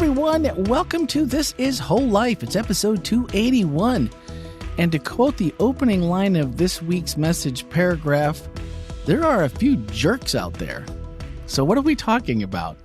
everyone. Welcome to This is Whole Life. It's episode 281. And to quote the opening line of this week's message paragraph, there are a few jerks out there. So what are we talking about?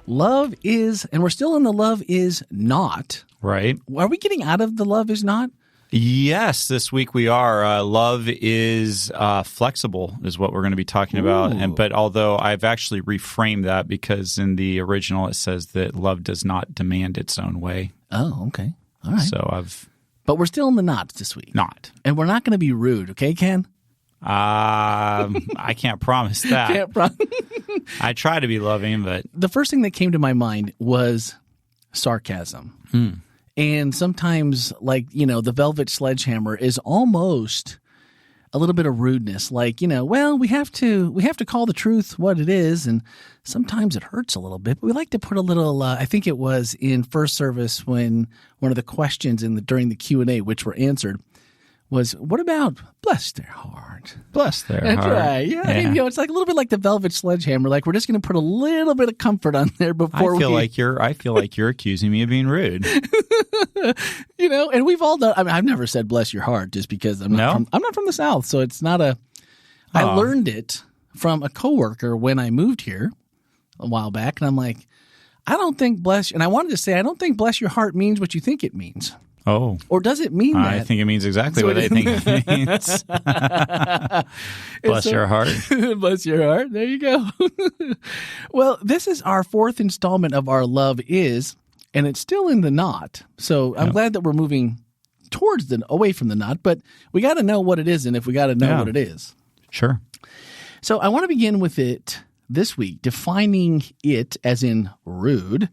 Love is, and we're still in the love is not. Right. Are we getting out of the love is not? Yes, this week we are. Love is flexible is what we're going to be talking about. But although I've actually reframed that because in the original it says that love does not demand its own way. Oh, okay. All right. But we're still in the not this week. Not. And we're not going to be rude, okay, Ken? I can't promise that. Can't promise. I try to be loving, but... The first thing that came to my mind was sarcasm. And sometimes, the velvet sledgehammer is almost a little bit of rudeness. Well, we have to call the truth what it is, and sometimes it hurts a little bit. But we like to put a little. I think it was in first service when one of the questions during the Q&A, which were answered, was, "What about bless their heart?" Bless their That's heart. right. Yeah. And, it's like a little bit like the velvet sledgehammer. Like we're just going to put a little bit of comfort on there before I feel like you're accusing me of being rude. And we've all done. I mean, I've never said "bless your heart" just because I'm not from the South, so it's not a. I learned it from a coworker when I moved here a while back, and I'm like, I don't think bless. And I wanted to say, I don't think "bless your heart" means what you think it means. Oh. Or does it mean that? I think it means exactly what I think it means. Bless your heart. Bless your heart. There you go. Well, this is our fourth installment of our Love Is, and it's still in the not. So I'm glad that we're moving towards away from the not, but we got to know what it is, and if we got to know what it is. Sure. So I want to begin with it this week, defining it as in rude,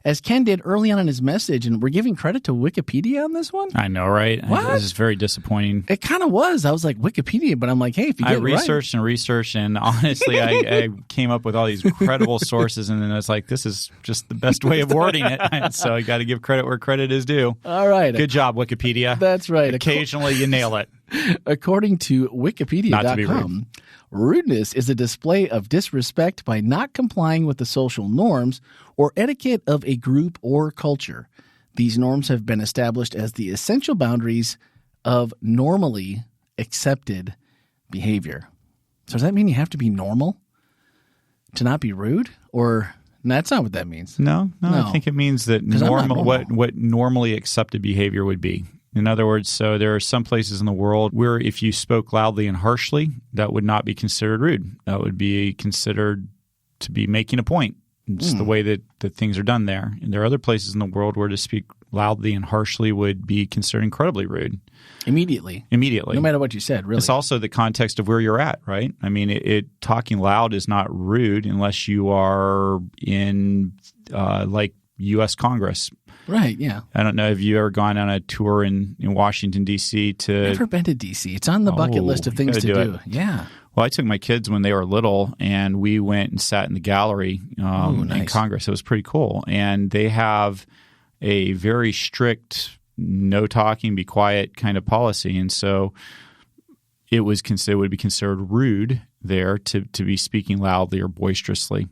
as Ken did early on in his message, and we're giving credit to Wikipedia on this one. I know, right? What? This is very disappointing. It kind of was. I was like, Wikipedia, but I'm like, hey, if you get I researched and researched, and honestly, I came up with all these credible sources, and then I was like, this is just the best way of wording it. So I got to give credit where credit is due. All right. Good job, Wikipedia. That's right. Occasionally, you nail it. According to Wikipedia.com, rudeness is a display of disrespect by not complying with the social norms or etiquette of a group or culture. These norms have been established as the essential boundaries of normally accepted behavior. So does that mean you have to be normal to not be rude? Or that's not what that means. No. I think it means that what normally accepted behavior would be. In other words, so there are some places in the world where if you spoke loudly and harshly, that would not be considered rude. That would be considered to be making a point. It's the way that things are done there. And there are other places in the world where to speak loudly and harshly would be considered incredibly rude. Immediately. No matter what you said, really. It's also the context of where you're at, right? I mean, talking loud is not rude unless you are in U.S. Congress. Right, yeah. I don't know if you've ever gone on a tour in Washington, D.C. Never been to D.C. It's on the bucket list of things to do. Yeah. Well, I took my kids when they were little, and we went and sat in the gallery in Congress. It was pretty cool. And they have a very strict no talking, be quiet kind of policy. And so it would be considered rude there to be speaking loudly or boisterously.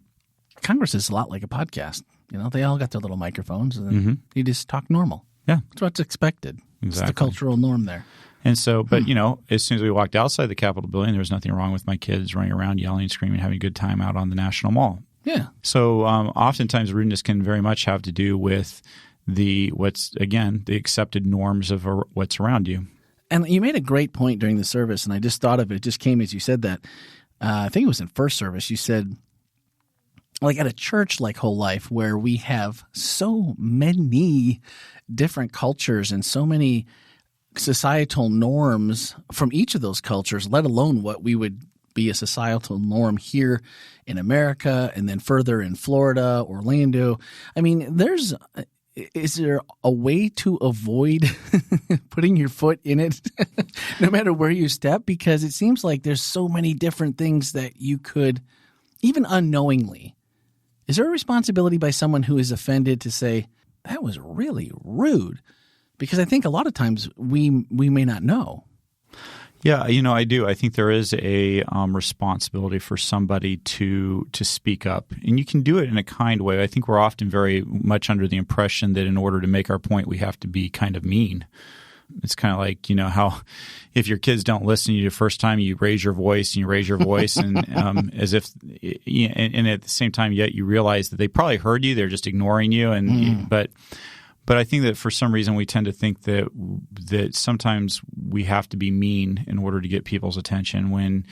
Congress is a lot like a podcast. They all got their little microphones, and you just talk normal. Yeah. That's what's expected. Exactly. It's the cultural norm there. And so, but, as soon as we walked outside the Capitol building, there was nothing wrong with my kids running around, yelling, screaming, having a good time out on the National Mall. Yeah. So oftentimes rudeness can very much have to do with the accepted norms of what's around you. And you made a great point during the service, and I just thought of it. It just came as you said that. I think it was in first service. You said, like at a church like Whole Life, where we have so many different cultures and so many societal norms from each of those cultures, let alone what we would be a societal norm here in America and then further in Florida, Orlando. I mean, is there a way to avoid putting your foot in it no matter where you step? Because it seems like there's so many different things that you could, even unknowingly. Is there a responsibility by someone who is offended to say, that was really rude? Because I think a lot of times we may not know. Yeah, I do. I think there is a responsibility for somebody to speak up, and you can do it in a kind way. I think we're often very much under the impression that in order to make our point, we have to be kind of mean. It's kind of like, how if your kids don't listen to you the first time, you raise your voice and as if, and at the same time, yet you realize that they probably heard you, they're just ignoring you. But I think that for some reason we tend to think that sometimes we have to be mean in order to get people's attention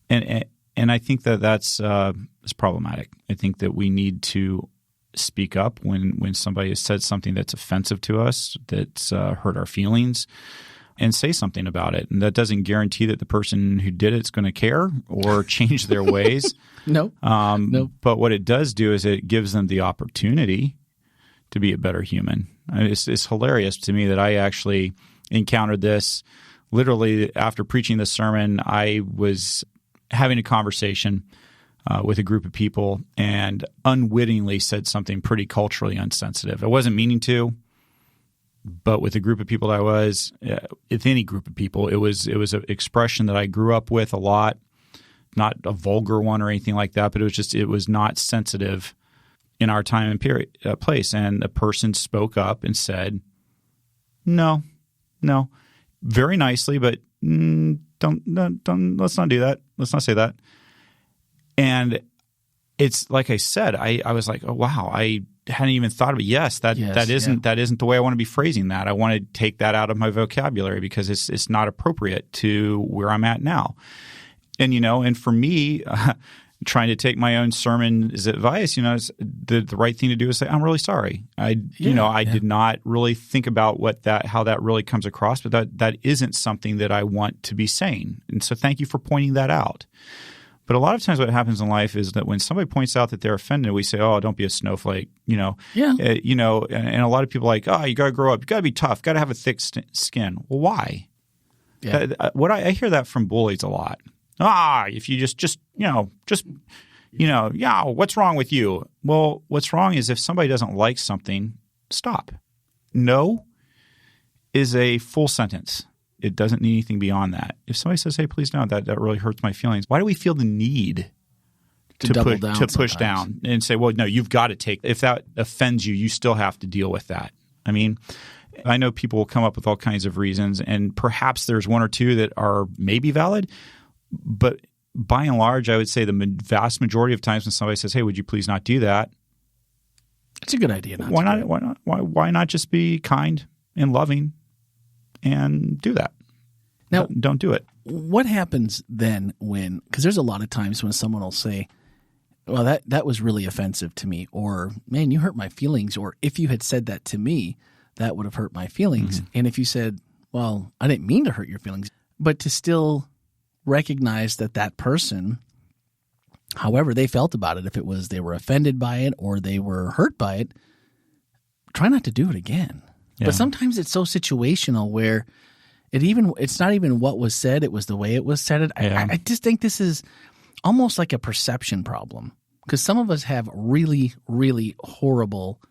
and I think that's problematic. I think that we need to speak up when somebody has said something that's offensive to us, that's hurt our feelings, and say something about it. And that doesn't guarantee that the person who did it's going to care or change their ways. Nope. But what it does do is it gives them the opportunity to be a better human. It's hilarious to me that I actually encountered this literally after preaching this sermon. I was having a conversation with a group of people and unwittingly said something pretty culturally insensitive. I wasn't meaning to, but with a group of people that I was, with any group of people, it was an expression that I grew up with a lot, not a vulgar one or anything like that, but it was not sensitive in our time and place. And the person spoke up and said, no, very nicely, but don't, let's not do that. Let's not say that. And it's like I said, I was like, oh, wow, I hadn't even thought of it. Yes, that isn't the way I want to be phrasing that. I want to take that out of my vocabulary because it's not appropriate to where I'm at now. And, and for me, trying to take my own sermon as advice, the right thing to do is say, I'm really sorry. I did not really think about how that really comes across, but that isn't something that I want to be saying. And so thank you for pointing that out. But a lot of times what happens in life is that when somebody points out that they're offended, we say, oh, don't be a snowflake, and a lot of people are like, oh, you got to grow up. You got to be tough. Got to have a thick skin. Well, why? Yeah. I hear that from bullies a lot. If you what's wrong with you? Well, what's wrong is if somebody doesn't like something, stop. No is a full sentence. It doesn't need anything beyond that. If somebody says, hey, please no, that really hurts my feelings, why do we feel the need to push down and say, well, no, you've got to take – if that offends you, you still have to deal with that. I mean, I know people will come up with all kinds of reasons, and perhaps there's one or two that are maybe valid, but by and large, I would say the vast majority of times when somebody says, hey, would you please not do that? It's a good idea not why to not? do it. Why not? Why not just be kind and loving and do that? Now, don't do it. What happens then when – because there's a lot of times when someone will say, well, that was really offensive to me, or, man, you hurt my feelings, or if you had said that to me, that would have hurt my feelings. Mm-hmm. And if you said, well, I didn't mean to hurt your feelings, but to still recognize that person, however they felt about it, if it was they were offended by it or they were hurt by it, try not to do it again. Yeah. But sometimes it's so situational where – it's not even what was said, it was the way it was said. I just think this is almost like a perception problem because some of us have really, really horrible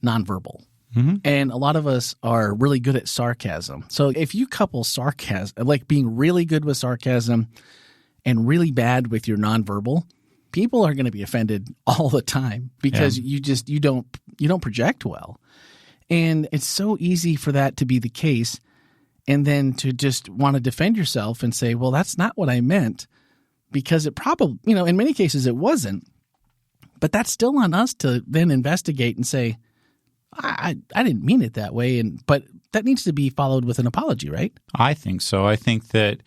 nonverbal. Mm-hmm. And a lot of us are really good at sarcasm. So if you couple sarcasm, like being really good with sarcasm and really bad with your nonverbal, people are going to be offended all the time because you don't project well. And it's so easy for that to be the case. And then to just want to defend yourself and say, well, that's not what I meant, because it probably, in many cases it wasn't. But that's still on us to then investigate and say, I didn't mean it that way. But that needs to be followed with an apology, right? I think so. I think that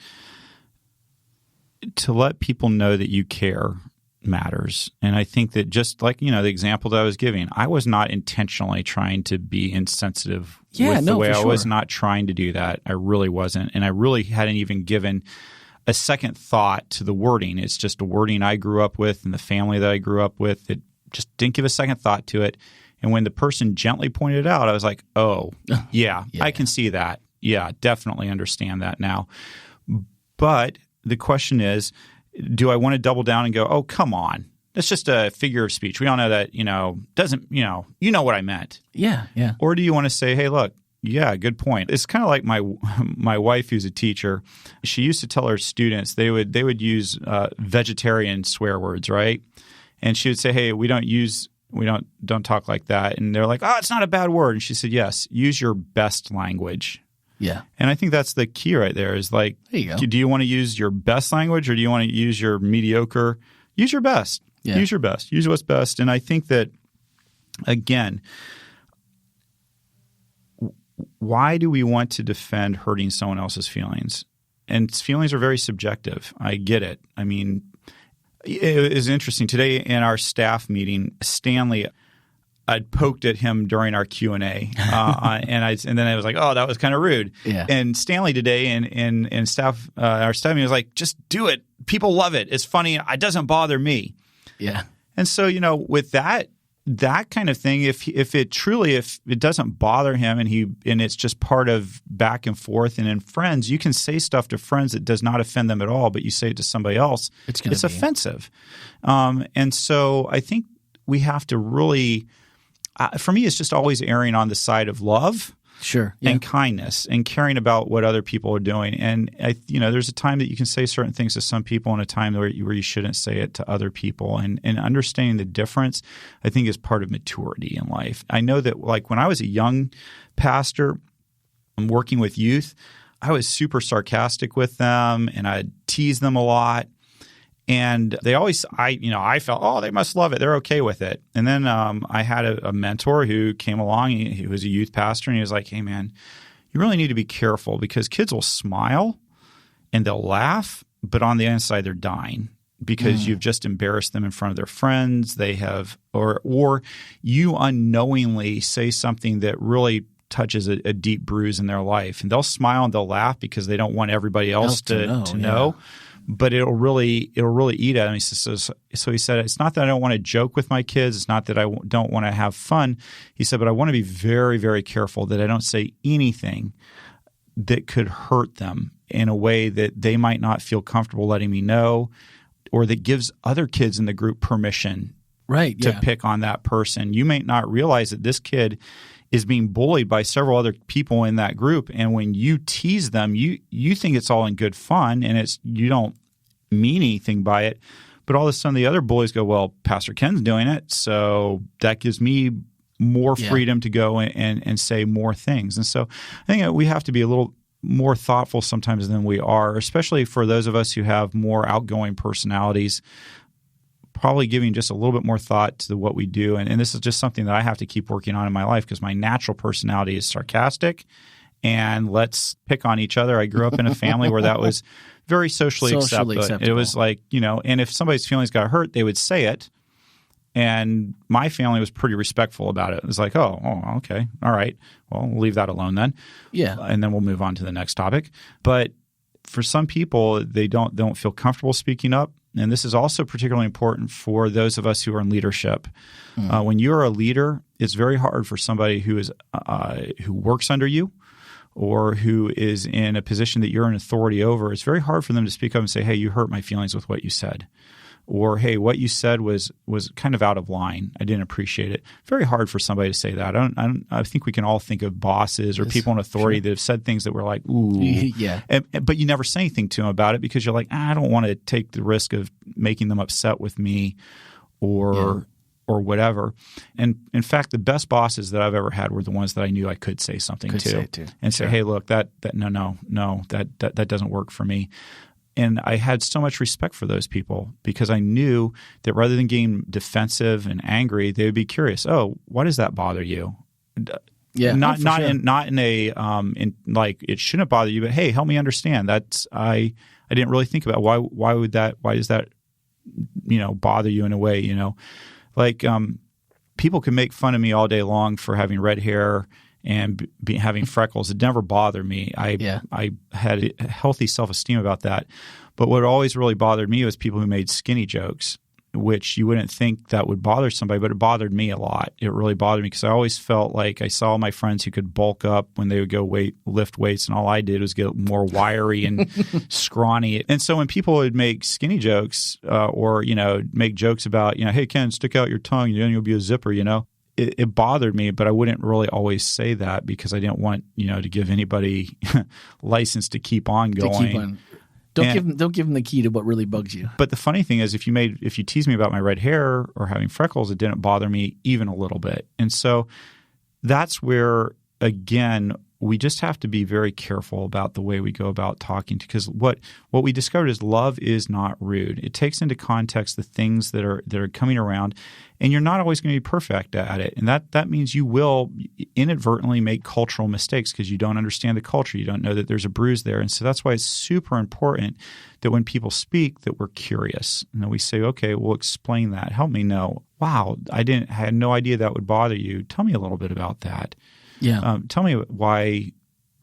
to let people know that you care matters. And I think that just like, the example that I was giving, I was not intentionally trying to be insensitive with the way I was not trying to do that. I really wasn't. And I really hadn't even given a second thought to the wording. It's just a wording I grew up with and the family that I grew up with. It just didn't give a second thought to it. And when the person gently pointed it out, I was like, oh, yeah. I can see that. Yeah, definitely understand that now. But the question is, do I want to double down and go, oh, come on. That's just a figure of speech. We all know that, doesn't, you know what I meant. Yeah, yeah. Or do you want to say, hey, look, Yeah, good point. It's kind of like my wife, who's a teacher. She used to tell her students they would use vegetarian swear words, right? And she would say, "Hey, don't talk like that." And they're like, "Oh, it's not a bad word." And she said, "Yes, use your best language." Yeah. And I think that's the key right there. Is like, there you go. Do you want to use your best language, or do you want to use your mediocre? Use your best. Yeah. Use your best. Use what's best. And I think that, again, why do we want to defend hurting someone else's feelings? And feelings are very subjective. I get it. I mean, it was interesting. Today in our staff meeting, Stanley, I'd poked at him during our Q&A, and then I was like, "Oh, that was kind of rude." Yeah. And Stanley today in staff, our staff meeting was like, "Just do it. People love it. It's funny. It doesn't bother me." Yeah. And so, with that kind of thing, if it doesn't bother him and it's just part of back and forth, and in friends, you can say stuff to friends that does not offend them at all, but you say it to somebody else, it's offensive. And so I think we have to really, for me, it's just always erring on the side of love. Sure. Yeah. And kindness and caring about what other people are doing. And there's a time that you can say certain things to some people and a time where you shouldn't say it to other people. And understanding the difference, I think, is part of maturity in life. I know that, like, when I was a young pastor working with youth, I was super sarcastic with them and I'd tease them a lot. And they always, I felt, oh, they must love it. They're okay with it. And then I had a mentor who came along. He was a youth pastor, and he was like, "Hey, man, you really need to be careful because kids will smile and they'll laugh, but on the inside they're dying because you've just embarrassed them in front of their friends. They have, or you unknowingly say something that really touches a deep bruise in their life, and they'll smile and they'll laugh because they don't want everybody else to know. But it'll really eat at him." So he said, "It's not that I don't want to joke with my kids. It's not that I don't want to have fun." He said, "But I want to be very, very careful that I don't say anything that could hurt them in a way that they might not feel comfortable letting me know, or that gives other kids in the group permission to pick on that person. You may not realize that this kid is being bullied by several other people in that group, and when you tease them, you think it's all in good fun, and you don't mean anything by it. But all of a sudden, the other bullies go, well, Pastor Ken's doing it, so that gives me more freedom to go and say more things. And so I think we have to be a little more thoughtful sometimes than we are, especially for those of us who have more outgoing personalities, probably giving just a little bit more thought to what we do. And this is just something that I have to keep working on in my life because my natural personality is sarcastic and let's pick on each other. I grew up in a family where that was very socially acceptable. It was like, and if somebody's feelings got hurt, they would say it. And my family was pretty respectful about it. It was like, oh, okay. All right. Well, we'll leave that alone then. Yeah. And then we'll move on to the next topic. But for some people, they don't feel comfortable speaking up. And this is also particularly important for those of us who are in leadership. When you're a leader, it's very hard for somebody who works under you or who is in a position that you're in authority over. It's very hard for them to speak up and say, "Hey, you hurt my feelings with what you said." Or, "Hey, what you said was kind of out of line. I didn't appreciate it." Very hard for somebody to say that. I think we can all think of bosses or people in authority that have said things that were like, "Ooh," yeah. But you never say anything to them about it because you're like, "I don't want to take the risk of making them upset with me," or whatever. And in fact, the best bosses that I've ever had were the ones that I knew I could say something to and say, "Hey, look, that no, that doesn't work for me." And I had so much respect for those people because I knew that rather than getting defensive and angry, they would be curious. "Oh, why does that bother you?" Yeah, not in a like it shouldn't bother you, but hey, help me understand. That's I didn't really think about why does that bother you in a way, like people can make fun of me all day long for having red hair and having freckles. It never bothered me. I had a healthy self-esteem about that. But what always really bothered me was people who made skinny jokes, which you wouldn't think that would bother somebody, but it bothered me a lot. It really bothered me because I always felt like I saw my friends who could bulk up when they would go lift weights, and all I did was get more wiry and scrawny. And so when people would make skinny jokes or make jokes about, "Hey, Ken, stick out your tongue, you'll be a zipper," it bothered me, but I wouldn't really always say that because I didn't want, to give anybody license to keep on going. To keep on. Don't give them the key to what really bugs you. But the funny thing is, if you tease me about my red hair or having freckles, it didn't bother me even a little bit. And so that's where, again, we just have to be very careful about the way we go about talking, because what we discovered is love is not rude. It takes into context the things that are coming around, and you're not always going to be perfect at it. And that means you will inadvertently make cultural mistakes because you don't understand the culture. You don't know that there's a bruise there. And so that's why it's super important that when people speak that we're curious. And then we say, okay, we'll explain that. Help me know. Wow, I had no idea that would bother you. Tell me a little bit about that. Yeah. Tell me why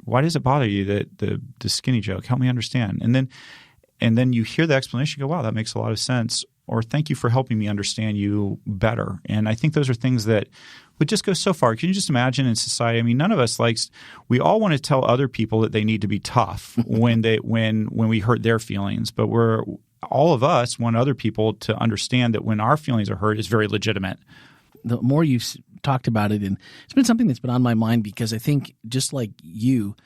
does it bother you that the skinny joke? Help me understand. And then you hear the explanation, you go, wow, that makes a lot of sense. Or thank you for helping me understand you better. And I think those are things that would just go so far. Can you just imagine in society? I mean, none of us we all want to tell other people that they need to be tough when we hurt their feelings. But all of us want other people to understand that when our feelings are hurt, it's very legitimate. The more you've talked about it, and it's been something that's been on my mind because I think just like you,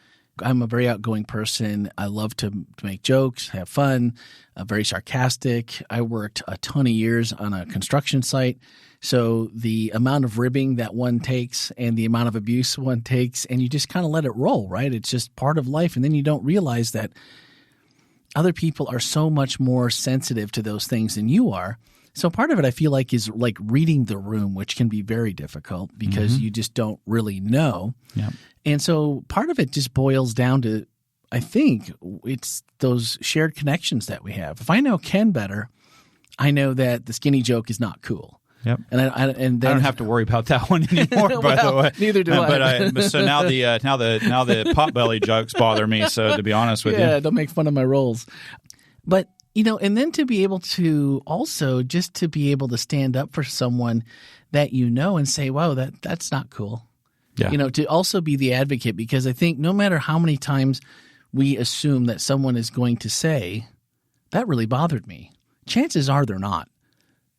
I'm a very outgoing person. I love to make jokes, have fun, very sarcastic. I worked a ton of years on a construction site. So the amount of ribbing that one takes and the amount of abuse one takes, and you just kind of let it roll, right? It's just part of life. And then you don't realize that other people are so much more sensitive to those things than you are. So part of it I feel like is like reading the room, which can be very difficult because you just don't really know. Yeah. And so part of it just boils down to, I think, it's those shared connections that we have. If I know Ken better, I know that the skinny joke is not cool. Yep. And then I don't have to worry about that one anymore. By the way, neither do I. But so now the potbelly jokes bother me. So to be honest with you, don't make fun of my rolls. But and then to be able to also just to be able to stand up for someone that and say, wow, that's not cool. Yeah. To also be the advocate, because I think no matter how many times we assume that someone is going to say, that really bothered me, chances are they're not.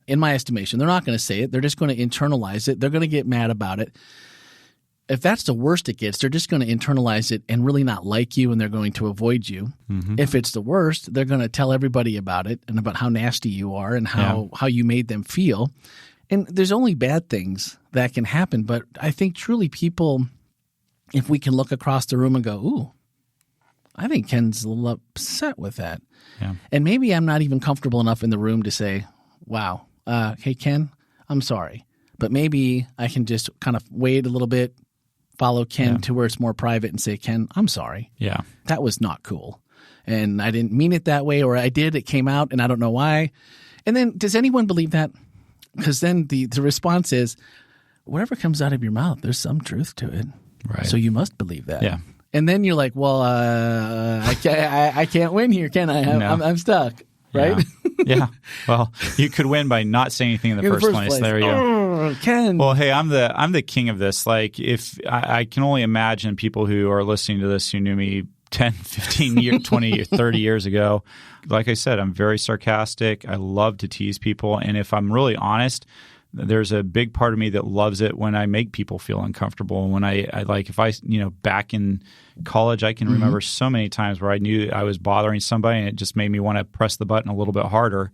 In my estimation, they're not going to say it. They're just going to internalize it. They're going to get mad about it. If that's the worst it gets, they're just going to internalize it and really not like you, and they're going to avoid you. Mm-hmm. If it's the worst, they're going to tell everybody about it and about how nasty you are and how you made them feel. And there's only bad things that can happen. But I think truly people, if we can look across the room and go, ooh, I think Ken's a little upset with that. Yeah. And maybe I'm not even comfortable enough in the room to say, wow, hey, Ken, I'm sorry. But maybe I can just kind of wait a little bit, follow Ken to where it's more private and say, Ken, I'm sorry. Yeah. That was not cool. And I didn't mean it that way, or I did, it came out, and I don't know why. And then does anyone believe that? Because then the response is, whatever comes out of your mouth, there's some truth to it. Right. So you must believe that. Yeah. And then you're like, well, I can't win here, can I? I'm stuck, right? Yeah. Well, you could win by not saying anything in the first place. There you go. Ken. Well, hey, I'm the king of this. Like, if I can only imagine people who are listening to this who knew me 10, 15 years, 20, 30 years ago. Like I said, I'm very sarcastic. I love to tease people. And if I'm really honest, there's a big part of me that loves it when I make people feel uncomfortable. When I like, if I, back in college, I can remember so many times where I knew I was bothering somebody and it just made me want to press the button a little bit harder.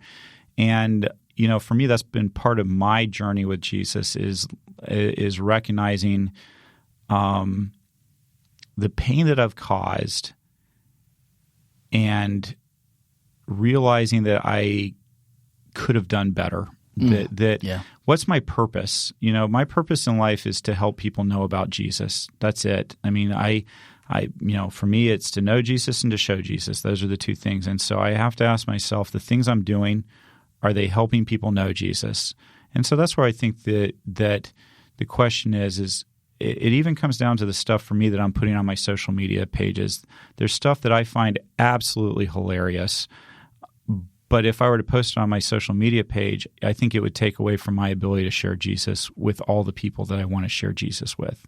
And, for me, that's been part of my journey with Jesus is recognizing the pain that I've caused and realizing that I could have done better. What's my purpose? My purpose in life is to help people know about Jesus. That's it. I mean, I for me, it's to know Jesus and to show Jesus. Those are the two things. And so I have to ask myself, the things I'm doing, are they helping people know Jesus? And so that's where I think that the question is it even comes down to the stuff for me that I'm putting on my social media pages. There's stuff that I find absolutely hilarious. But if I were to post it on my social media page, I think it would take away from my ability to share Jesus with all the people that I want to share Jesus with.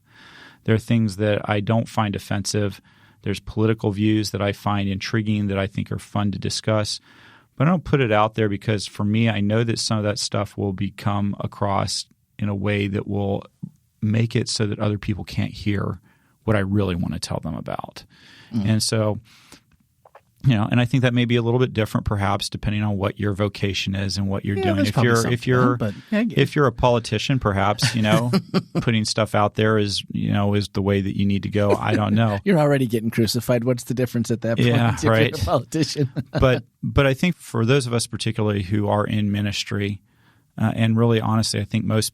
There are things that I don't find offensive. There's political views that I find intriguing that I think are fun to discuss. But I don't put it out there because for me, I know that some of that stuff will become across in a way that will make it so that other people can't hear what I really want to tell them about. And so, and I think that may be a little bit different perhaps depending on what your vocation is and what you're doing. If you're a politician, perhaps, putting stuff out there is the way that you need to go. I don't know. You're already getting crucified. What's the difference at that point? Yeah, if right. You're a politician. But I think for those of us particularly who are in ministry, and really honestly, I think most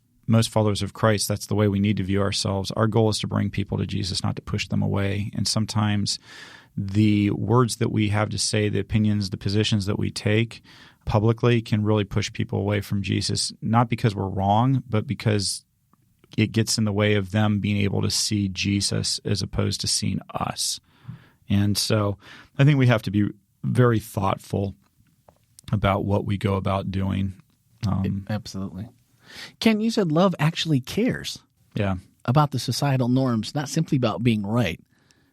followers of Christ, that's the way we need to view ourselves. Our goal is to bring people to Jesus, not to push them away. And sometimes the words that we have to say, the opinions, the positions that we take publicly can really push people away from Jesus, not because we're wrong, but because it gets in the way of them being able to see Jesus as opposed to seeing us. And so I think we have to be very thoughtful about what we go about doing. Absolutely. Ken, you said love actually cares about the societal norms, not simply about being right.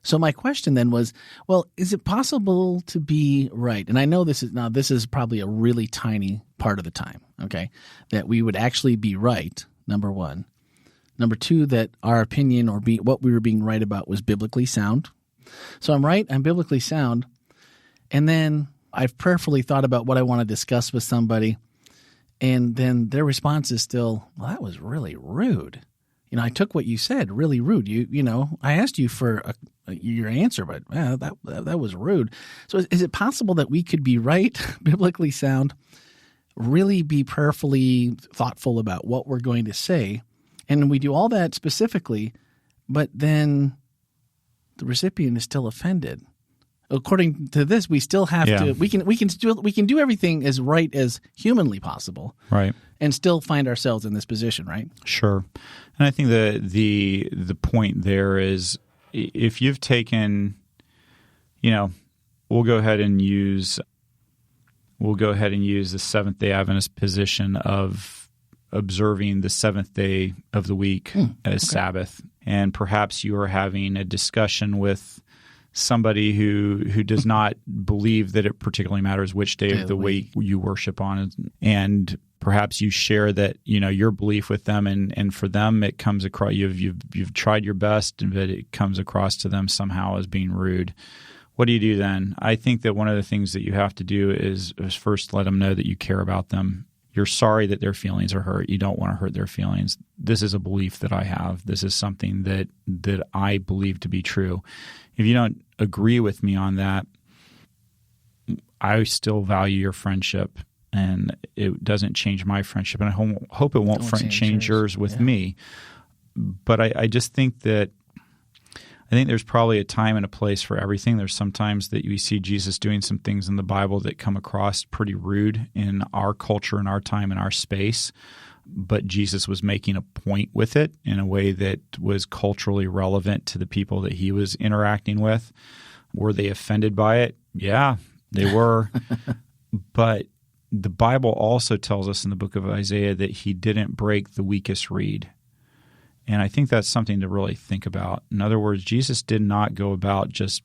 So my question then was, well, is it possible to be right? And I know this is probably a really tiny part of the time, okay, that we would actually be right, number one. Number two, that our opinion or what we were being right about was biblically sound. So I'm right, I'm biblically sound, and then I've prayerfully thought about what I want to discuss with somebody, and then their response is still, well, that was really rude. I took what you said, really rude. I asked you for your answer, but that was rude. So is it possible that we could be right, biblically sound, really be prayerfully thoughtful about what we're going to say, and we do all that specifically, but then the recipient is still offended? According to this, we still have to. We can do everything as right as humanly possible, right, and still find ourselves in this position, right? Sure. And I think the point there is, if you've taken, we'll go ahead and use the Seventh-day Adventist position of observing the seventh day of the week as Sabbath, and perhaps you are having a discussion with somebody who does not believe that it particularly matters which day of the week you worship on, and perhaps you share that your belief with them, and for them it comes across you've tried your best, but it comes across to them somehow as being rude. What do you do then? I think that one of the things that you have to do is first let them know that you care about them. You're sorry that their feelings are hurt. You don't want to hurt their feelings. This is a belief that I have. This is something that I believe to be true. If you don't agree with me on that, I still value your friendship, and it doesn't change my friendship, and I hope it won't change yours with me. But I just think that there's probably a time and a place for everything. There's sometimes that we see Jesus doing some things in the Bible that come across pretty rude in our culture, in our time, in our space, but Jesus was making a point with it in a way that was culturally relevant to the people that he was interacting with. Were they offended by it? Yeah, they were. But the Bible also tells us in the book of Isaiah that he didn't break the weakest reed. And I think that's something to really think about. In other words, Jesus did not go about just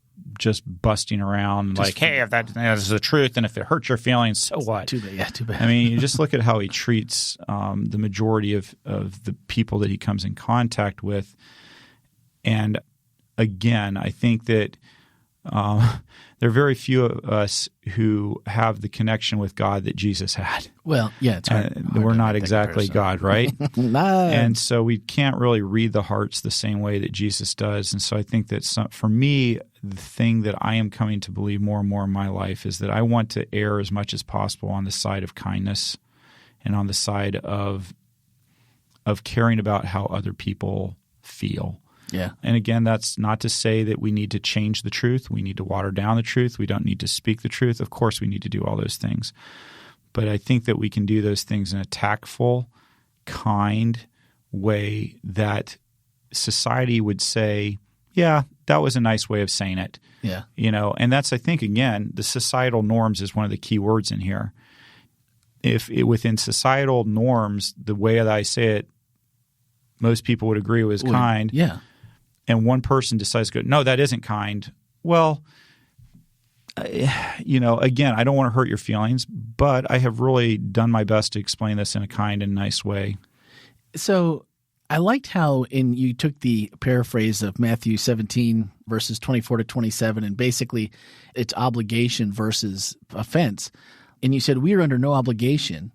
busting around hey, if that is the truth, and if it hurts your feelings, so what? Too bad. I mean, you just look at how he treats the majority of the people that he comes in contact with. And again, I think that there are very few of us who have the connection with God that Jesus had. Well, yeah, it's hard. We're not exactly God, right? No. And so we can't really read the hearts the same way that Jesus does. And so I think that for me, the thing that I am coming to believe more and more in my life is that I want to err as much as possible on the side of kindness and on the side of caring about how other people feel. Yeah. And again, that's not to say that we need to change the truth. We need to water down the truth. We don't need to speak the truth. Of course, we need to do all those things. But I think that we can do those things in a tactful, kind way that society would say, yeah, that was a nice way of saying it. Yeah. And that's, I think, again, the societal norms is one of the key words in here. Within societal norms, the way that I say it, most people would agree was kind. Yeah. And one person decides to go, no, that isn't kind. Well, again, I don't want to hurt your feelings, but I have really done my best to explain this in a kind and nice way. So I liked how you took the paraphrase of Matthew 17 verses 24 to 27, and basically it's obligation versus offense. And you said we are under no obligation,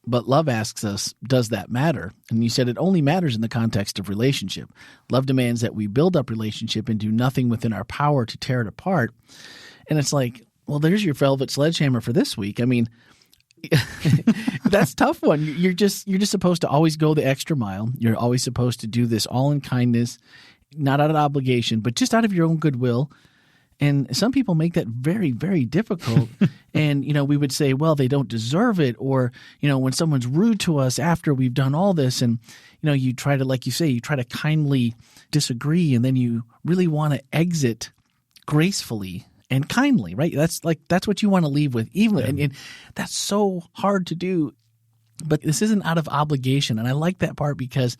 but love asks us, does that matter? And you said it only matters in the context of relationship. Love demands that we build up relationship and do nothing within our power to tear it apart. And it's like, well, there's your velvet sledgehammer for this week. I mean, that's a tough one. You're just supposed to always go the extra mile. You're always supposed to do this all in kindness, not out of obligation, but just out of your own goodwill. And some people make that very, very difficult. And, we would say, well, they don't deserve it. Or, when someone's rude to us after we've done all this and, you try to, like you say, you try to kindly disagree, and then you really want to exit gracefully and kindly, right? That's what you want to leave with, and that's so hard to do. But this isn't out of obligation, and I like that part because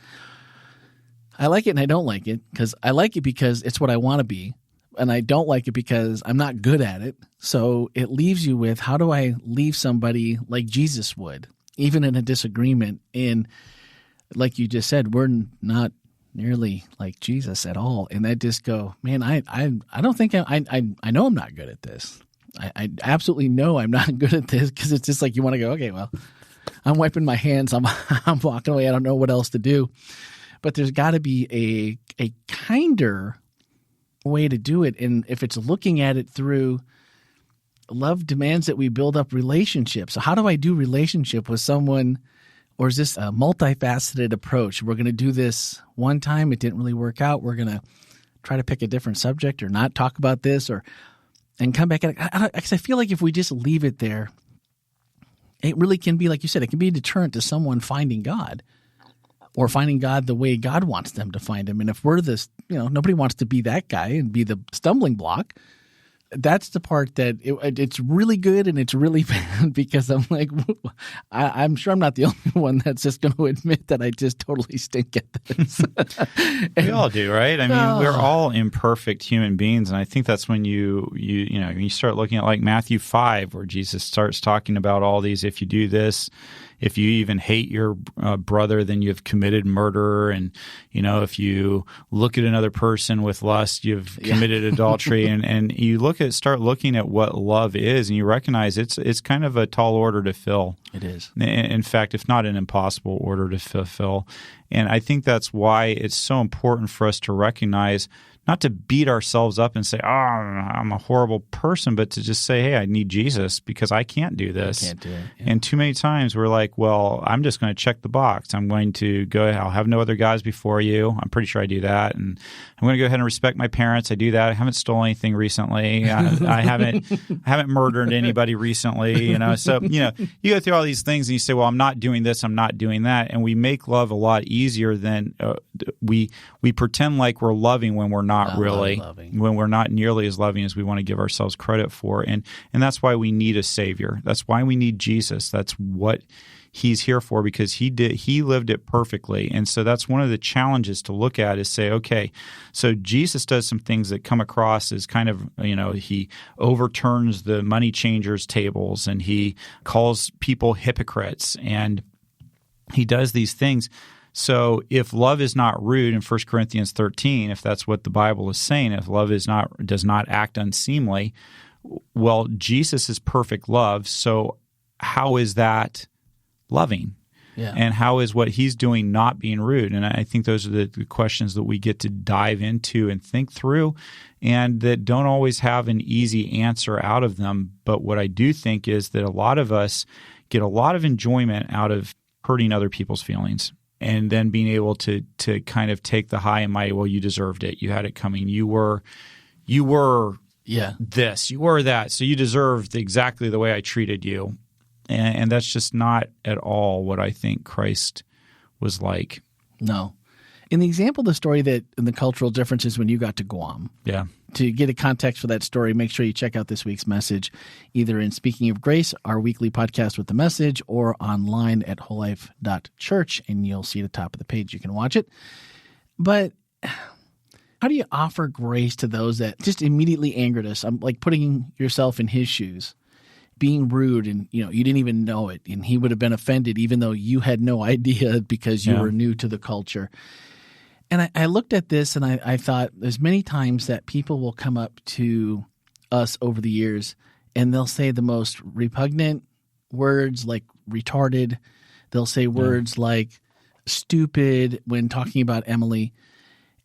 I like it and I don't like it, because I like it because it's what I want to be, and I don't like it because I'm not good at it. So it leaves you with, how do I leave somebody like Jesus would, even in a disagreement? And like you just said, we're not nearly like Jesus at all. And I just go, man, I don't think I know I'm not good at this. I absolutely know I'm not good at this, because it's just like you want to go, okay, well, I'm wiping my hands. I'm walking away. I don't know what else to do. But there's got to be a kinder way to do it. And if it's looking at it through love demands that we build up relationships. So how do I do relationship with someone? Or is this a multifaceted approach? We're going to do this one time. It didn't really work out. We're going to try to pick a different subject or not talk about this and come back at it. Because I feel like if we just leave it there, it really can be, like you said, it can be a deterrent to someone finding God, or finding God the way God wants them to find him. And if we're this, nobody wants to be that guy and be the stumbling block. That's the part that it's really good and it's really bad, because I'm like, I'm sure I'm not the only one that's just going to admit that I just totally stink at this. We all do, right? I mean, we're all imperfect human beings, and I think that's when you start looking at like Matthew 5, where Jesus starts talking about all these. If you do this, if you even hate your brother, then you've committed murder. And, if you look at another person with lust, you've committed adultery. And you start looking at what love is, and you recognize it's kind of a tall order to fill. It is. In fact, if not an impossible order to fulfill. And I think that's why it's so important for us to recognize, not to beat ourselves up and say, oh, I'm a horrible person, but to just say, hey, I need Jesus because I can't do this. I can't do it. Yeah. And too many times we're like, well, I'm just going to check the box. I'm going to I'll have no other gods before you. I'm pretty sure I do that. And I'm going to go ahead and respect my parents. I do that. I haven't stolen anything recently. I haven't murdered anybody recently. So, you go through all these things and you say, well, I'm not doing this. I'm not doing that. And we make love a lot easier than we pretend like we're loving when we're not really, when we're not nearly as loving as we want to give ourselves credit for. And that's why we need a Savior. That's why we need Jesus. That's what he's here for, because he lived it perfectly. And so that's one of the challenges to look at, is say, okay, so Jesus does some things that come across as kind of, he overturns the money changers' tables, and he calls people hypocrites, and he does these things. So if love is not rude in 1 Corinthians 13, if that's what the Bible is saying, if love does not act unseemly, well, Jesus is perfect love. So how is that loving? Yeah. And how is what he's doing not being rude? And I think those are the questions that we get to dive into and think through, and that don't always have an easy answer out of them. But what I do think is that a lot of us get a lot of enjoyment out of hurting other people's feelings, and then being able to kind of take the high and mighty. Well, you deserved it. You had it coming. You were this. You were that. So you deserved exactly the way I treated you. And that's just not at all what I think Christ was like. No. In the example of the story that in the cultural differences when you got to Guam. Yeah. To get a context for that story, make sure you check out this week's message, either in Speaking of Grace, our weekly podcast with the message, or online at WholeLife.Church, and you'll see at the top of the page. You can watch it. But how do you offer grace to those that just immediately angered us? I'm like putting yourself in his shoes. being rude and, you didn't even know it, and he would have been offended even though you had no idea because you were new to the culture. And I looked at this and I thought there's many times that people will come up to us over the years and they'll say the most repugnant words like retarded. They'll say words like stupid when talking about Emily,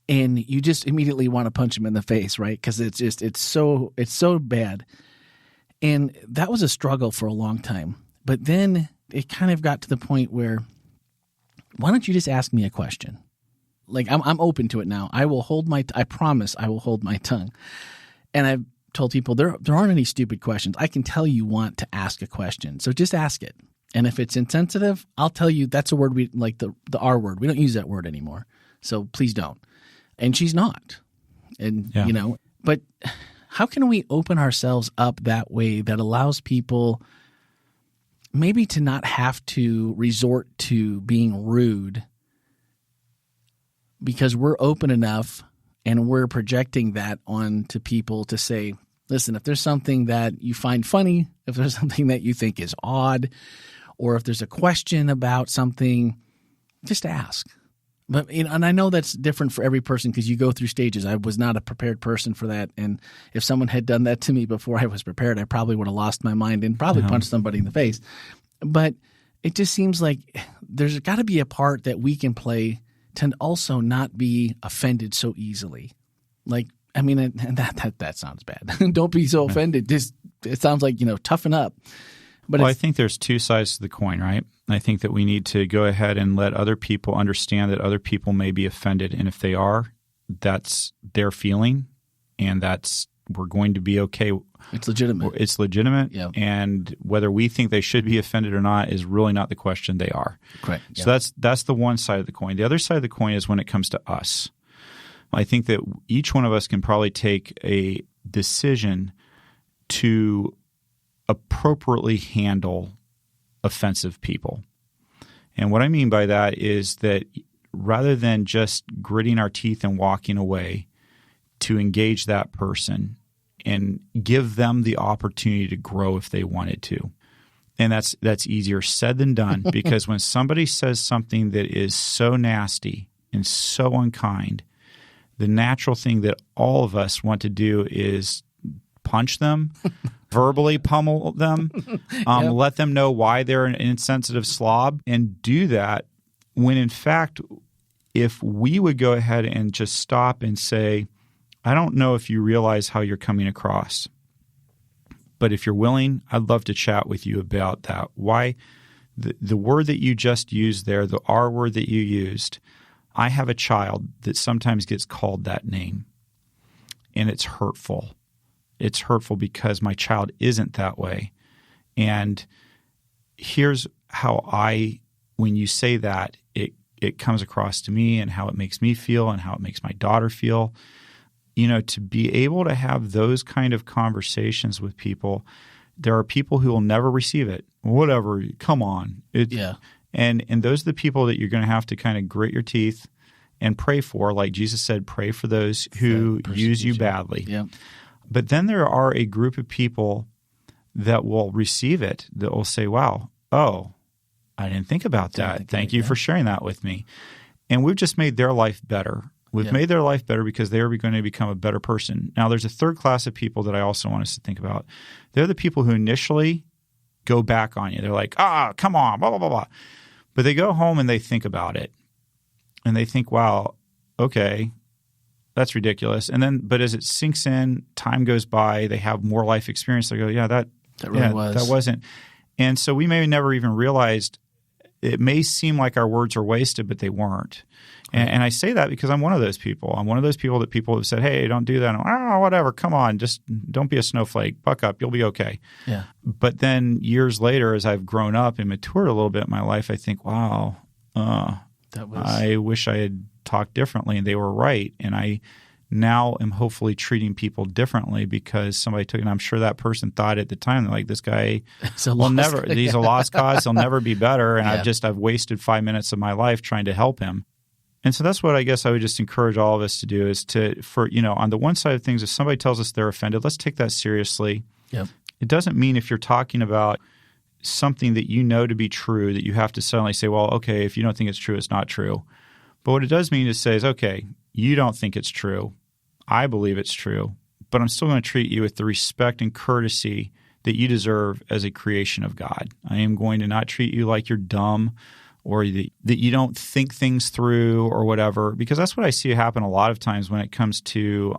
and you just immediately want to punch them in the face, right? Because it's so bad. And that was a struggle for a long time. But then it kind of got to the point where, why don't you just ask me a question? Like I'm open to it now. I promise I will hold my tongue. And I've told people there aren't any stupid questions. I can tell you want to ask a question. So just ask it. And if it's insensitive, I'll tell you that's a word we like, the R word. We don't use that word anymore. So please don't. And she's not. And but how can we open ourselves up that way that allows people maybe to not have to resort to being rude because we're open enough and we're projecting that onto people to say, listen, if there's something that you find funny, if there's something that you think is odd, or if there's a question about something, just ask. But and I know that's different for every person because you go through stages. I was not a prepared person for that, and if someone had done that to me before I was prepared, I probably would have lost my mind and probably punched somebody in the face. But it just seems like there's got to be a part that we can play to also not be offended so easily. Like, I mean, and that sounds bad. Don't be so offended. Just it sounds like, toughen up. But I think there's two sides to the coin, right? I think that we need to go ahead and let other people understand that other people may be offended. And if they are, that's their feeling, and we're going to be okay. It's legitimate. It's legitimate. Yeah. And whether we think they should be offended or not is really not the question. They are. Correct. So that's the one side of the coin. The other side of the coin is when it comes to us. I think that each one of us can probably take a decision to appropriately handle offensive people. And what I mean by that is that rather than just gritting our teeth and walking away, to engage that person and give them the opportunity to grow if they wanted to. And that's easier said than done because when somebody says something that is so nasty and so unkind, the natural thing that all of us want to do is punch them, verbally pummel them, let them know why they're an insensitive slob, and do that when in fact, if we would go ahead and just stop and say, I don't know if you realize how you're coming across, but if you're willing, I'd love to chat with you about that. Why the word that you just used there, the R word that you used, I have a child that sometimes gets called that name, and it's hurtful. It's hurtful because my child isn't that way. And here's how when you say that, it comes across to me and how it makes me feel and how it makes my daughter feel. To be able to have those kind of conversations with people, there are people who will never receive it. Whatever, come on. And those are the people that you're going to have to kind of grit your teeth and pray for. Like Jesus said, pray for those who use you badly. Yeah. But then there are a group of people that will receive it, that will say, wow, I didn't think about that. Thank you for sharing that with me. And we've just made their life better. We've made their life better because they are going to become a better person. Now, there's a third class of people that I also want us to think about. They're the people who initially go back on you. They're like, come on, blah, blah, blah, blah. But they go home and they think about it. And they think, wow, okay, that's ridiculous. And then, but as it sinks in, time goes by, they have more life experience. They go, that wasn't. And so we may never even realized it may seem like our words are wasted, but they weren't. And I say that because I'm one of those people. I'm one of those people that people have said, hey, don't do that. I'm, whatever, come on, just don't be a snowflake. Buck up, you'll be okay. Yeah. But then years later, as I've grown up and matured a little bit in my life, I think, wow, I wish I had talked differently, and they were right. And I now am hopefully treating people differently because somebody took it. And I'm sure that person thought at the time, like, this guy will never – he's a lost cause. He'll never be better. And I've wasted 5 minutes of my life trying to help him. And so that's what I guess I would just encourage all of us to do is on the one side of things, if somebody tells us they're offended, let's take that seriously. Yep. It doesn't mean if you're talking about something that you know to be true that you have to suddenly say, well, okay, if you don't think it's true, it's not true. But what it does mean is say, okay, you don't think it's true. I believe it's true. But I'm still going to treat you with the respect and courtesy that you deserve as a creation of God. I am going to not treat you like you're dumb or that you don't think things through or whatever, because that's what I see happen a lot of times when it comes to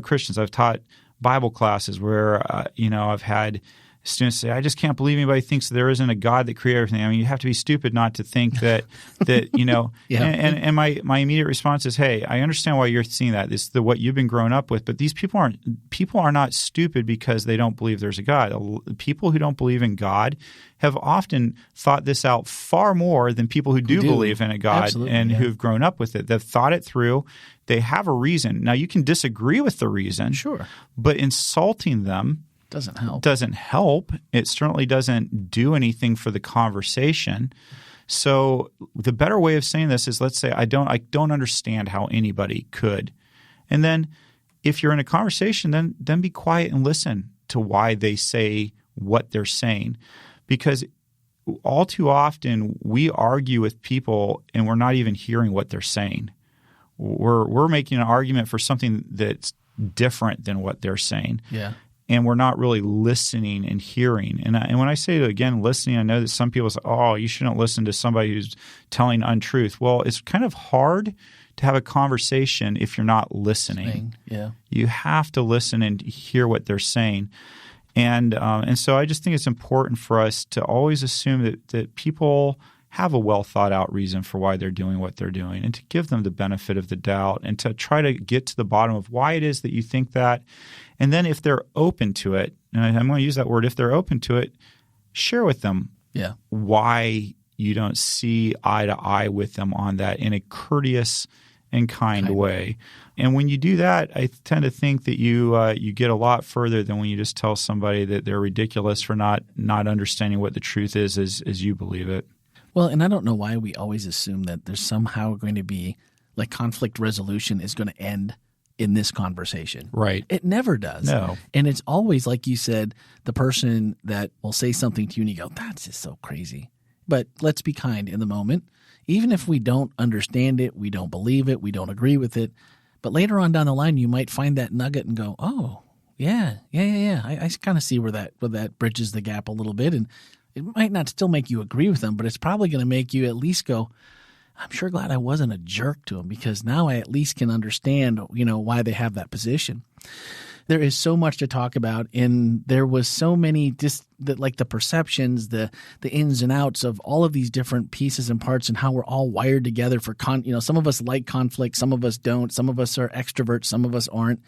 Christians. I've taught Bible classes where I've had students say, I just can't believe anybody thinks there isn't a God that created everything. I mean, you have to be stupid not to think that yeah. And my immediate response is, hey, I understand why you're seeing that. It's what you've been growing up with, but these people are not stupid because they don't believe there's a God. People who don't believe in God have often thought this out far more than people who do believe in a God. Absolutely, and who've grown up with it. They've thought it through. They have a reason. Now, you can disagree with the reason, sure, but insulting them doesn't help. It certainly doesn't do anything for the conversation. So the better way of saying this is, let's say I don't understand how anybody could. And then if you're in a conversation, then be quiet and listen to why they say what they're saying. Because all too often we argue with people and we're not even hearing what they're saying. We're making an argument for something that's different than what they're saying. Yeah. And we're not really listening and hearing. And when I say, again, listening, I know that some people say, oh, you shouldn't listen to somebody who's telling untruth. Well, it's kind of hard to have a conversation if you're not listening. Yeah. You have to listen and hear what they're saying. And so I just think it's important for us to always assume that people have a well-thought-out reason for why they're doing what they're doing, and to give them the benefit of the doubt and to try to get to the bottom of why it is that you think that. And then if they're open to it, and I'm going to use that word, if they're open to it, share with them why you don't see eye to eye with them on that in a courteous and kind way. And when you do that, I tend to think that you get a lot further than when you just tell somebody that they're ridiculous for not understanding what the truth is as you believe it. Well, and I don't know why we always assume that there's somehow going to be like conflict resolution is going to end in this conversation. Right. It never does. No. And it's always, like you said, the person that will say something to you and you go, that's just so crazy. But let's be kind in the moment. Even if we don't understand it, we don't believe it, we don't agree with it. But later on down the line, you might find that nugget and go, oh, yeah. I kind of see where that bridges the gap a little bit. And it might not still make you agree with them, but it's probably going to make you at least go, I'm sure glad I wasn't a jerk to them, because now I at least can understand, why they have that position. There is so much to talk about, and there was so many the perceptions, the ins and outs of all of these different pieces and parts, and how we're all wired together for some of us like conflict, some of us don't, some of us are extroverts, some of us aren't.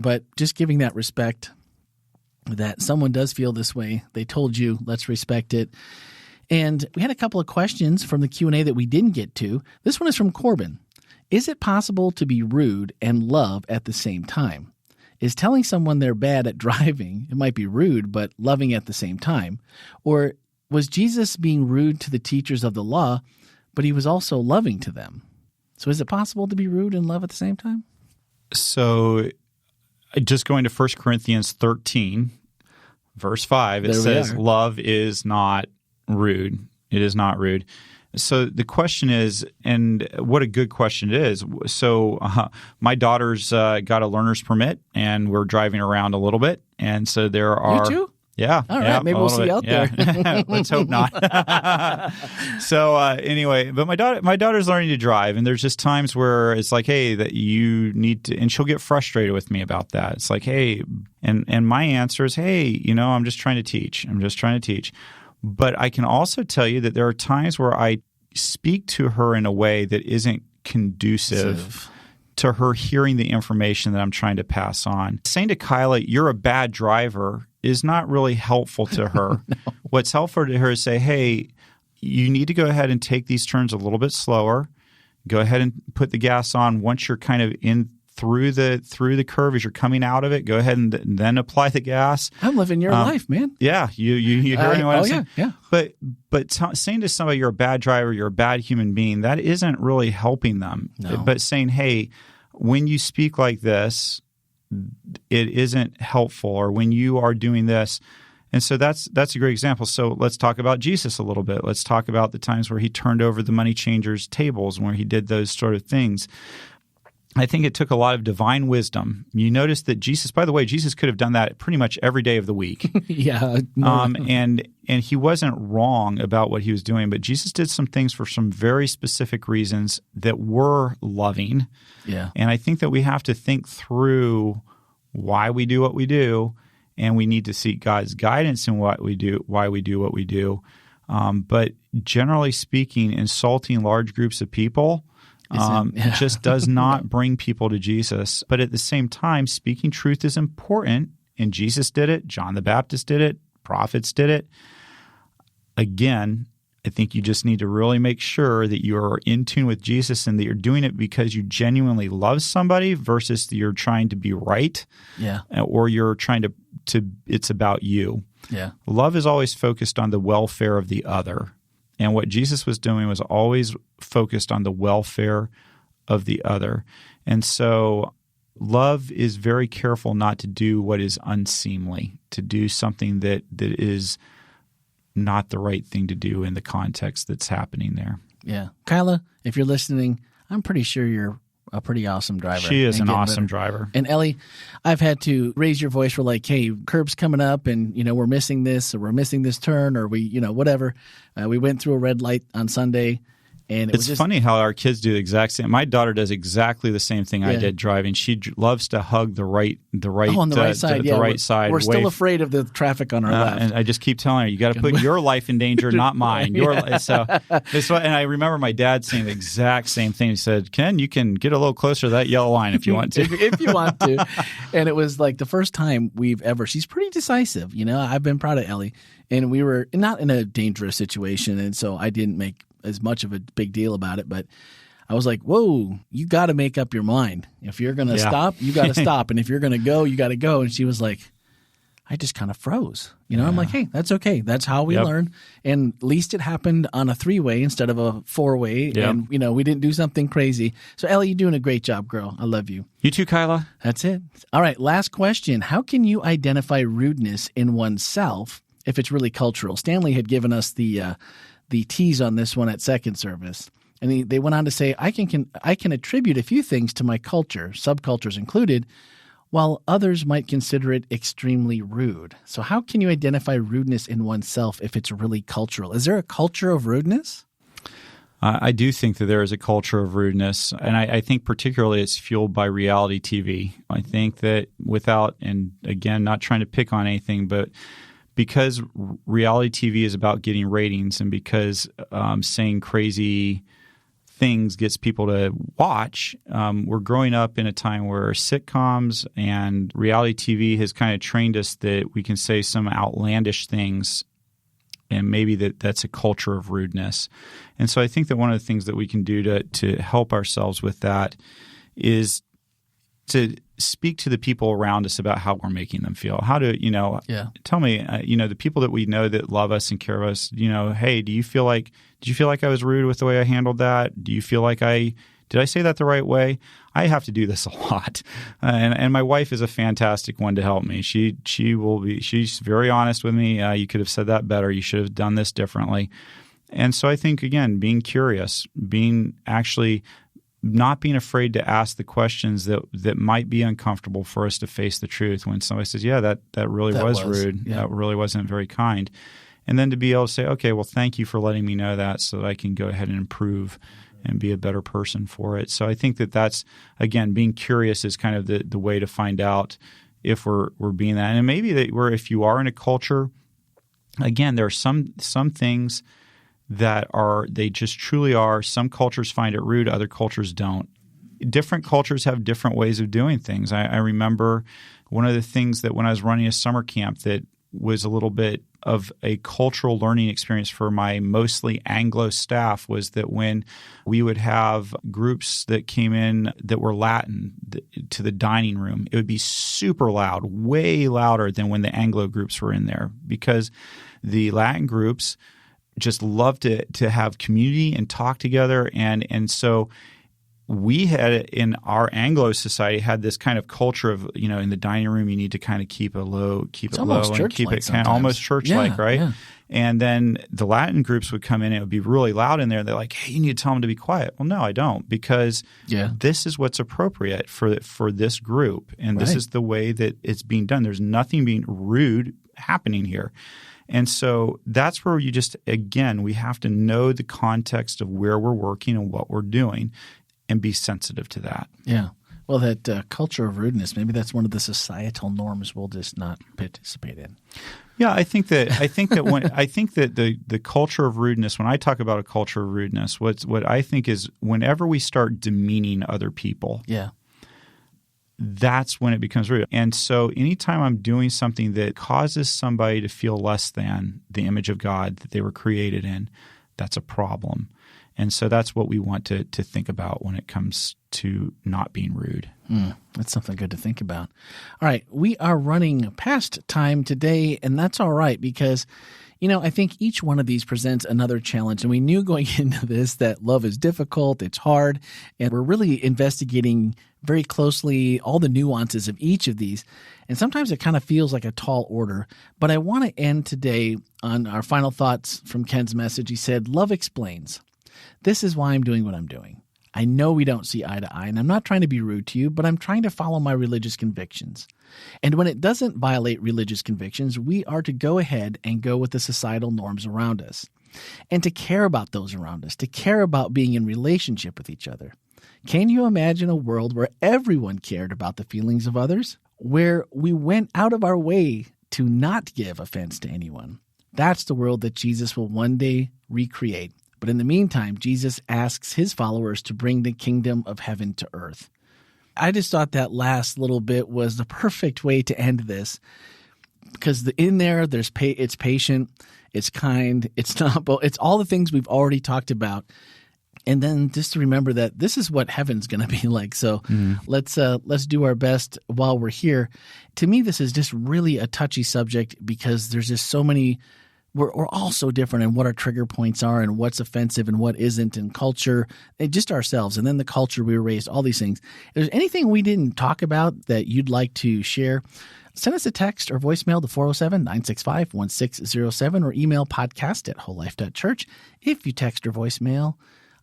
But just giving that respect that someone does feel this way. They told you, let's respect it. And we had a couple of questions from the Q&A that we didn't get to. This one is from Corbin. Is it possible to be rude and love at the same time? Is telling someone they're bad at driving, it might be rude, but loving at the same time? Or was Jesus being rude to the teachers of the law, but he was also loving to them? So is it possible to be rude and love at the same time? So just going to 1 Corinthians 13, verse 5, it says, love is not rude. It is not rude. So the question is, and what a good question it is. So my daughter's got a learner's permit, and we're driving around a little bit. And so there are... You too? Yeah. All right. Maybe we'll see you out there. Let's hope not. So anyway, but my daughter's learning to drive, and there's just times where it's like, hey, that you need to, and she'll get frustrated with me about that. It's like, hey, and my answer is, hey, I'm just trying to teach. But I can also tell you that there are times where I speak to her in a way that isn't conducive to her hearing the information that I'm trying to pass on. Saying to Kyla, you're a bad driver, is not really helpful to her. No. What's helpful to her is say, hey, you need to go ahead and take these turns a little bit slower. Go ahead and put the gas on once you're kind of in through the curve as you're coming out of it. Go ahead and then apply the gas. I'm living your life, man. Yeah, you hearing what I'm saying? Yeah. But saying to somebody you're a bad driver, you're a bad human being, that isn't really helping them. No. But saying, hey, when you speak like this it isn't helpful, or when you are doing this. And so that's a great example. So let's talk about Jesus a little bit. Let's talk about the times where he turned over the money changers' tables, where he did those sort of things. I think it took a lot of divine wisdom. You notice that Jesus, by the way, Jesus could have done that pretty much every day of the week. Yeah. And he wasn't wrong about what he was doing, but Jesus did some things for some very specific reasons that were loving. Yeah. And I think that we have to think through why we do what we do, and we need to seek God's guidance in what we do, why we do what we do. But generally speaking, insulting large groups of people just does not bring people to Jesus. But at the same time, speaking truth is important, and Jesus did it. John the Baptist did it. Prophets did it. Again, I think you just need to really make sure that you are in tune with Jesus and that you're doing it because you genuinely love somebody versus that you're trying to be right, or you're trying to it's about you. Yeah. Love is always focused on the welfare of the other. And what Jesus was doing was always focused on the welfare of the other. And so love is very careful not to do what is unseemly, to do something that is not the right thing to do in the context that's happening there. Yeah. Kyla, if you're listening, I'm pretty sure you're a pretty awesome driver. She is an awesome driver. And Ellie, I've had to raise your voice for like, hey, curb's coming up and, we're missing this or we're missing this turn or we, whatever. We went through a red light on Sunday. And it's funny how our kids do the exact same. My daughter does exactly the same thing I did driving. She loves to hug the right on the right side. The right side. We're still afraid of the traffic on our left. And I just keep telling her, you got to put your life in danger, not mine. And I remember my dad saying the exact same thing. He said, Ken, you can get a little closer to that yellow line if you want to. if you want to. And it was like the first time she's pretty decisive. I've been proud of Ellie. And we were not in a dangerous situation. And so I didn't make as much of a big deal about it, but I was like, whoa, you got to make up your mind. If you're going to stop, you got to stop. And if you're going to go, you got to go. And she was like, I just kind of froze. I'm like, hey, that's okay. That's how we learn. And at least it happened on a 3-way instead of a 4-way. Yep. And, we didn't do something crazy. So, Ellie, you're doing a great job, girl. I love you. You too, Kyla. That's it. All right. Last question. How can you identify rudeness in oneself if it's really cultural? Stanley had given us the tease on this one at second service. And they went on to say, I can attribute a few things to my culture, subcultures included, while others might consider it extremely rude. So how can you identify rudeness in oneself if it's really cultural? Is there a culture of rudeness? I do think that there is a culture of rudeness, and I think particularly it's fueled by reality TV. I think that and again, not trying to pick on anything, but because reality TV is about getting ratings and because saying crazy things gets people to watch, we're growing up in a time where sitcoms and reality TV has kind of trained us that we can say some outlandish things, and maybe that's a culture of rudeness. And so I think that one of the things that we can do to help ourselves with that is to speak to the people around us about how we're making them feel. How to, tell me, the people that we know that love us and care of us, hey, did you feel like I was rude with the way I handled that? Do you feel like did I say that the right way? I have to do this a lot. And my wife is a fantastic one to help me. She's very honest with me. You could have said that better. You should have done this differently. And so I think, again, being curious, not being afraid to ask the questions that might be uncomfortable for us to face the truth when somebody says, yeah, that really was rude. Yeah. That really wasn't very kind. And then to be able to say, okay, well, thank you for letting me know that so that I can go ahead and improve and be a better person for it. So I think that's, again, being curious is kind of the way to find out if we're being that. And maybe if you are in a culture, again, there are some things that they just truly are. Some cultures find it rude, other cultures don't. Different cultures have different ways of doing things. I remember one of the things that when I was running a summer camp that was a little bit of a cultural learning experience for my mostly Anglo staff was that when we would have groups that came in that were Latin to the dining room, it would be super loud, way louder than when the Anglo groups were in there, because the Latin groups just love to have community and talk together. And so we had in our Anglo society had this kind of culture of, in the dining room you need to kind of keep it low and keep it kind of almost church-like, right? Yeah. And then the Latin groups would come in and it would be really loud in there. They're like, hey, you need to tell them to be quiet. Well, no, I don't, because this is what's appropriate for this group. And this is the way that it's being done. There's nothing being rude happening here. And so that's where we have to know the context of where we're working and what we're doing and be sensitive to that. Yeah. Well, that culture of rudeness, maybe that's one of the societal norms we'll just not participate in. Yeah, I think that the culture of rudeness, when I talk about a culture of rudeness, what I think is whenever we start demeaning other people, that's when it becomes rude. And so anytime I'm doing something that causes somebody to feel less than the image of God that they were created in, that's a problem. And so that's what we want to think about when it comes to not being rude. That's something good to think about. All right. We are running past time today, and that's all right because, I think each one of these presents another challenge. And we knew going into this that love is difficult, it's hard, and we're really investigating very closely all the nuances of each of these. And sometimes it kind of feels like a tall order. But I want to end today on our final thoughts from Ken's message. He said, love explains. This is why I'm doing what I'm doing. I know we don't see eye to eye, and I'm not trying to be rude to you, but I'm trying to follow my religious convictions. And when it doesn't violate religious convictions, we are to go ahead and go with the societal norms around us, and to care about those around us, to care about being in relationship with each other. Can you imagine a world where everyone cared about the feelings of others, where we went out of our way to not give offense to anyone? That's the world that Jesus will one day recreate. But in the meantime, Jesus asks his followers to bring the kingdom of heaven to earth. I just thought that last little bit was the perfect way to end this, because in there, it's patient, it's kind, it's not, it's all the things we've already talked about. And then just to remember that this is what heaven's going to be like. So let's do our best while we're here. To me, this is just really a touchy subject because there's just so many. We're all so different in what our trigger points are and what's offensive and what isn't, and culture, and just ourselves, and then the culture we were raised, all these things. If there's anything we didn't talk about that you'd like to share, send us a text or voicemail to 407-965-1607 or email podcast@wholelife.church. If you text or voicemail,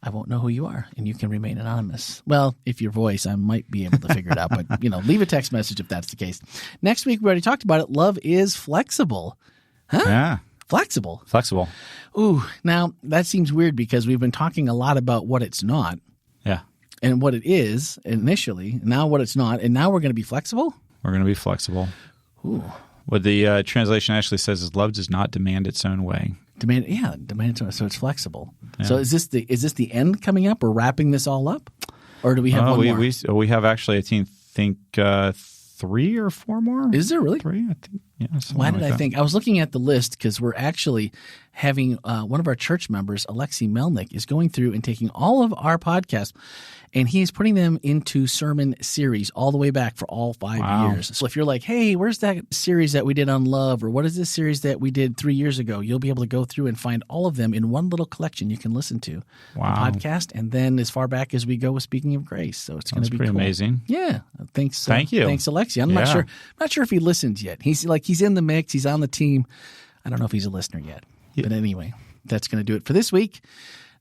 I won't know who you are, and you can remain anonymous. Well, if your voice, I might be able to figure it out, but leave a text message if that's the case. Next week, we already talked about it. Love is flexible. Huh? Yeah. Flexible. Ooh, now that seems weird because we've been talking a lot about what it's not. Yeah. And what it is initially, now what it's not, and now we're going to be flexible? We're going to be flexible. Ooh. What the translation actually says is love does not demand its own way. Demand its own, so it's flexible. Yeah. So is this the end coming up? We're wrapping this all up? Or do we have one more? We have actually, I think 3 or 4 more. Is there really? 3, I think. Yeah. Why did I think? I was looking at the list because we're actually having one of our church members, Alexi Melnick, is going through and taking all of our podcasts, and he is putting them into sermon series all the way back for all 5 years. So if you're like, hey, where's that series that we did on love, or what is this series that we did 3 years ago? You'll be able to go through and find all of them in one little collection you can listen to. Wow. The podcast, and then as far back as we go with Speaking of Grace. So it's going to be pretty cool. Amazing. Yeah. Thanks. Thank you. Thanks, Alexi. I'm not sure if he listens yet. He's in the mix. He's on the team. I don't know if he's a listener yet. Yeah. But anyway, that's going to do it for this week.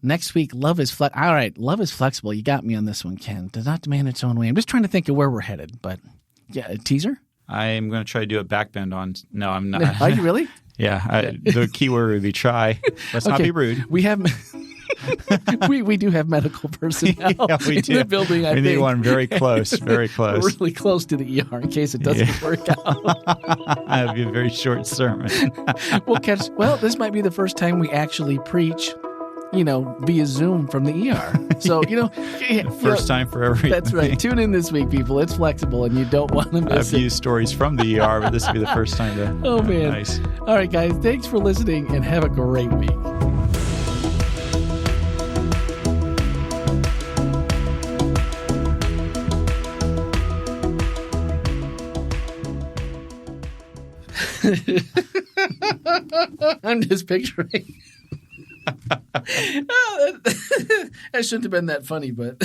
Next week, love is flexible. All right, love is flexible. You got me on this one, Ken. Does not demand its own way. I'm just trying to think of where we're headed. But yeah, a teaser? I'm going to try to do a backbend on. No, I'm not. Are you really? Yeah. The key word would be try. Let's not be rude. We have. we do have medical personnel in the building. We need one very close, really close to the ER in case it doesn't work out. That'd be a very short sermon. Well, this might be the first time we actually preach, via Zoom from the ER. So, first time for everything. That's right. Tune in this week, people. It's flexible, and you don't want to miss it. I've used stories from the ER, but this will be the first time to. Oh man! Nice. All right, guys. Thanks for listening, and have a great week. I'm just picturing. That shouldn't have been that funny, but